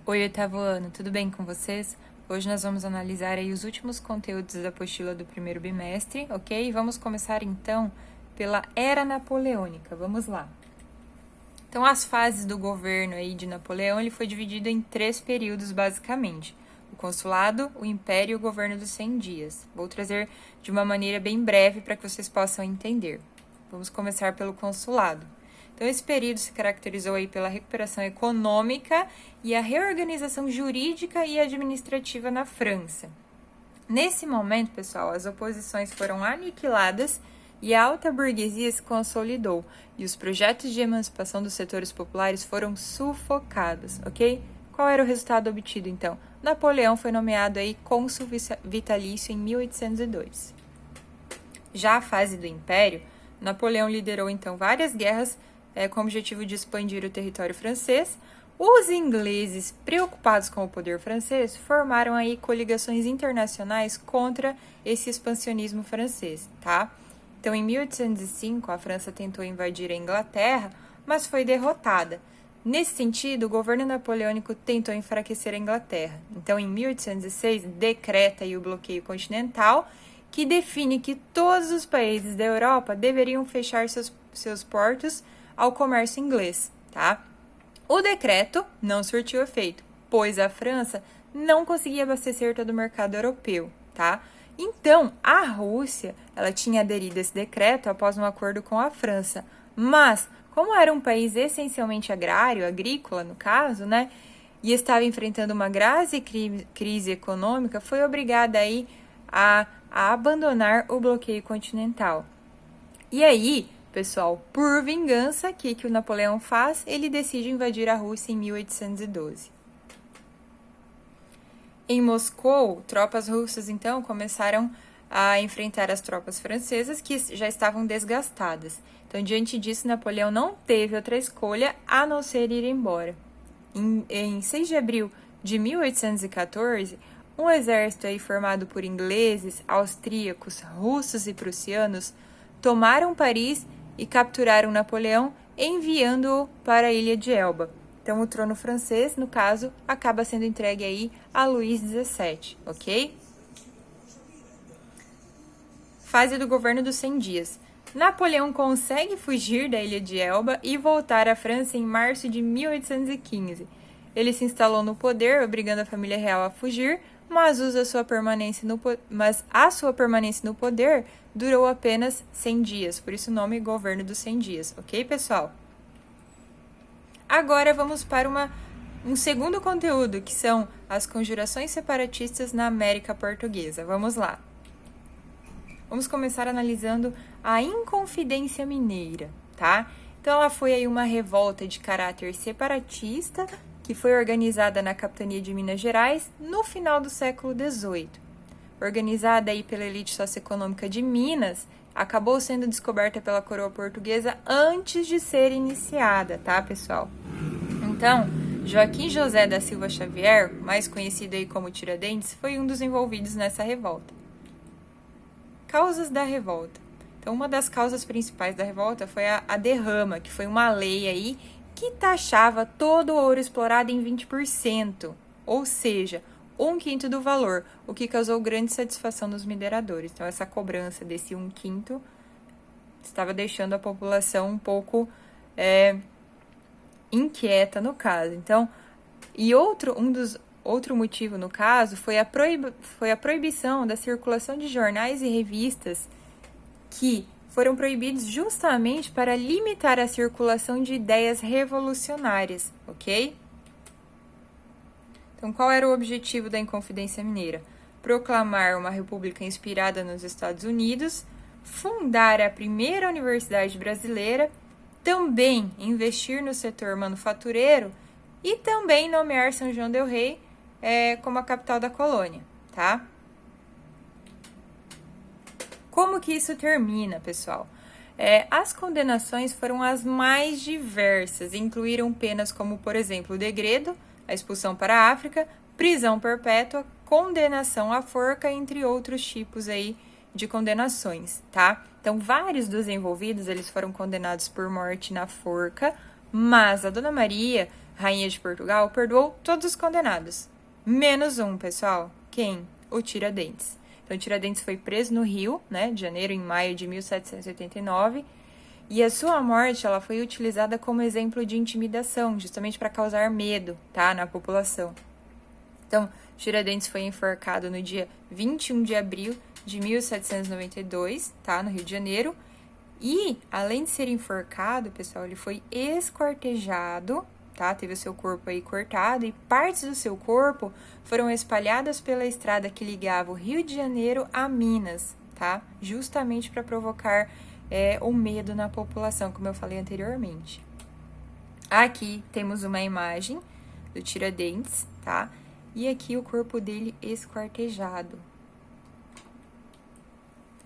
Oi, oitavo ano, tudo bem com vocês? Hoje nós vamos analisar aí os últimos conteúdos da apostila do primeiro bimestre, ok? Vamos começar então pela Era Napoleônica, vamos lá. Então, as fases do governo aí de Napoleão, ele foi dividido em 3 períodos basicamente. O consulado, o império e o governo dos 100 dias. Vou trazer de uma maneira bem breve para que vocês possam entender. Vamos começar pelo consulado. Então, esse período se caracterizou aí pela recuperação econômica e a reorganização jurídica e administrativa na França. Nesse momento, pessoal, as oposições foram aniquiladas e a alta burguesia se consolidou e os projetos de emancipação dos setores populares foram sufocados, ok? Qual era o resultado obtido, então? Napoleão foi nomeado aí cônsul vitalício em 1802. Já a fase do Império, Napoleão liderou então várias guerras com o objetivo de expandir o território francês. Os ingleses, preocupados com o poder francês, formaram aí coligações internacionais contra esse expansionismo francês, tá? Então, em 1805, a França tentou invadir a Inglaterra, mas foi derrotada. Nesse sentido, o governo napoleônico tentou enfraquecer a Inglaterra. Então, em 1806, decreta aí o bloqueio continental, que define que todos os países da Europa deveriam fechar seus portos ao comércio inglês, tá? O decreto não surtiu efeito, pois a França não conseguia abastecer todo o mercado europeu, tá? Então, a Rússia, ela tinha aderido a esse decreto após um acordo com a França, mas, como era um país essencialmente agrário, agrícola no caso, né, e estava enfrentando uma grave crise econômica, foi obrigada aí a abandonar o bloqueio continental. E aí, pessoal, por vingança, o que o Napoleão faz? Ele decide invadir a Rússia em 1812. Em Moscou, tropas russas, então, começaram a enfrentar as tropas francesas, que já estavam desgastadas. Então, diante disso, Napoleão não teve outra escolha a não ser ir embora. Em 6 de abril de 1814, um exército aí formado por ingleses, austríacos, russos e prussianos tomaram Paris e capturaram Napoleão, enviando-o para a ilha de Elba. Então, o trono francês, no caso, acaba sendo entregue aí a Luís XVII, ok? Fase do governo dos 100 dias. Napoleão consegue fugir da ilha de Elba e voltar à França em março de 1815. Ele se instalou no poder, obrigando a família real a fugir, mas a sua permanência no poder durou apenas 100 dias, por isso o nome Governo dos 100 dias, ok, pessoal? Agora vamos para um segundo conteúdo, que são as conjurações separatistas na América Portuguesa. Vamos lá. Vamos começar analisando a Inconfidência Mineira, tá? Então, ela foi aí uma revolta de caráter separatista que foi organizada na capitania de Minas Gerais no final do século XVIII. Organizada aí pela elite socioeconômica de Minas, acabou sendo descoberta pela coroa portuguesa antes de ser iniciada, tá, pessoal? Então, Joaquim José da Silva Xavier, mais conhecido aí como Tiradentes, foi um dos envolvidos nessa revolta. Causas da revolta. Então, uma das causas principais da revolta foi a derrama, que foi uma lei aí que taxava todo o ouro explorado em 20%, ou seja, 1/5 do valor, o que causou grande satisfação nos mineradores. Então, essa cobrança desse 1/5 estava deixando a população um pouco inquieta no caso. Então, e outro motivo no caso foi a proibição da circulação de jornais e revistas que foram proibidos justamente para limitar a circulação de ideias revolucionárias, ok? Então, qual era o objetivo da Inconfidência Mineira? Proclamar uma república inspirada nos Estados Unidos, fundar a primeira universidade brasileira, também investir no setor manufatureiro e também nomear São João del Rei como a capital da colônia, tá? Como que isso termina, pessoal? As condenações foram as mais diversas, incluíram penas como, por exemplo, o degredo, a expulsão para a África, prisão perpétua, condenação à forca, entre outros tipos aí de condenações, tá? Então, vários dos envolvidos, eles foram condenados por morte na forca, mas a Dona Maria rainha de Portugal, perdoou todos os condenados. Menos um, pessoal. Quem? O Tiradentes. Então, Tiradentes foi preso no Rio, né, de janeiro em maio de 1789, e a sua morte ela foi utilizada como exemplo de intimidação, justamente para causar medo, tá, na população. Então, Tiradentes foi enforcado no dia 21 de abril de 1792, tá, no Rio de Janeiro. E, além de ser enforcado, pessoal, ele foi esquartejado, tá? Teve o seu corpo aí cortado e partes do seu corpo foram espalhadas pela estrada que ligava o Rio de Janeiro a Minas, tá? Justamente para provocar o medo na população, como eu falei anteriormente. Aqui temos uma imagem do Tiradentes, tá? E aqui o corpo dele esquartejado.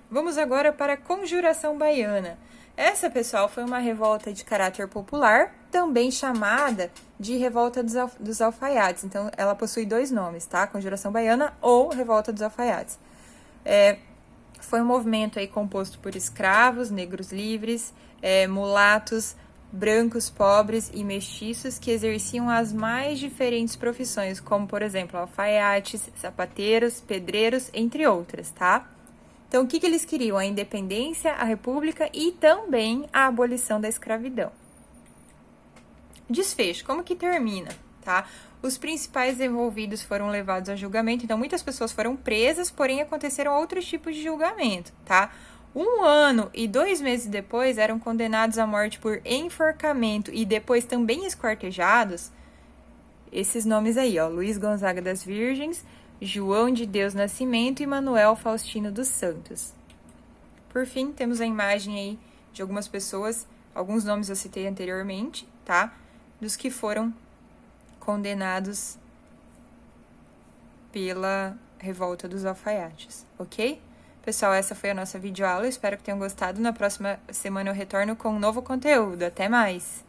Vamos agora para a Conjuração Baiana. Essa, pessoal, foi uma revolta de caráter popular, também chamada de Revolta dos Alfaiates. Então, ela possui dois nomes, tá? Conjuração Baiana ou Revolta dos Alfaiates. Foi um movimento aí composto por escravos, negros livres, mulatos, brancos, pobres e mestiços que exerciam as mais diferentes profissões, como, por exemplo, alfaiates, sapateiros, pedreiros, entre outras, tá? Então, o que eles queriam? A independência, a república e também a abolição da escravidão. Desfecho, como que termina, tá? Os principais envolvidos foram levados a julgamento, então muitas pessoas foram presas, porém aconteceram outros tipos de julgamento, tá? 1 ano e 2 meses depois eram condenados à morte por enforcamento e depois também esquartejados, esses nomes aí, ó, Luiz Gonzaga das Virgens, João de Deus Nascimento e Manuel Faustino dos Santos. Por fim, temos a imagem aí de algumas pessoas, alguns nomes eu citei anteriormente, tá? Dos que foram condenados pela revolta dos alfaiates, ok? Pessoal, essa foi a nossa videoaula, espero que tenham gostado. Na próxima semana eu retorno com um novo conteúdo. Até mais!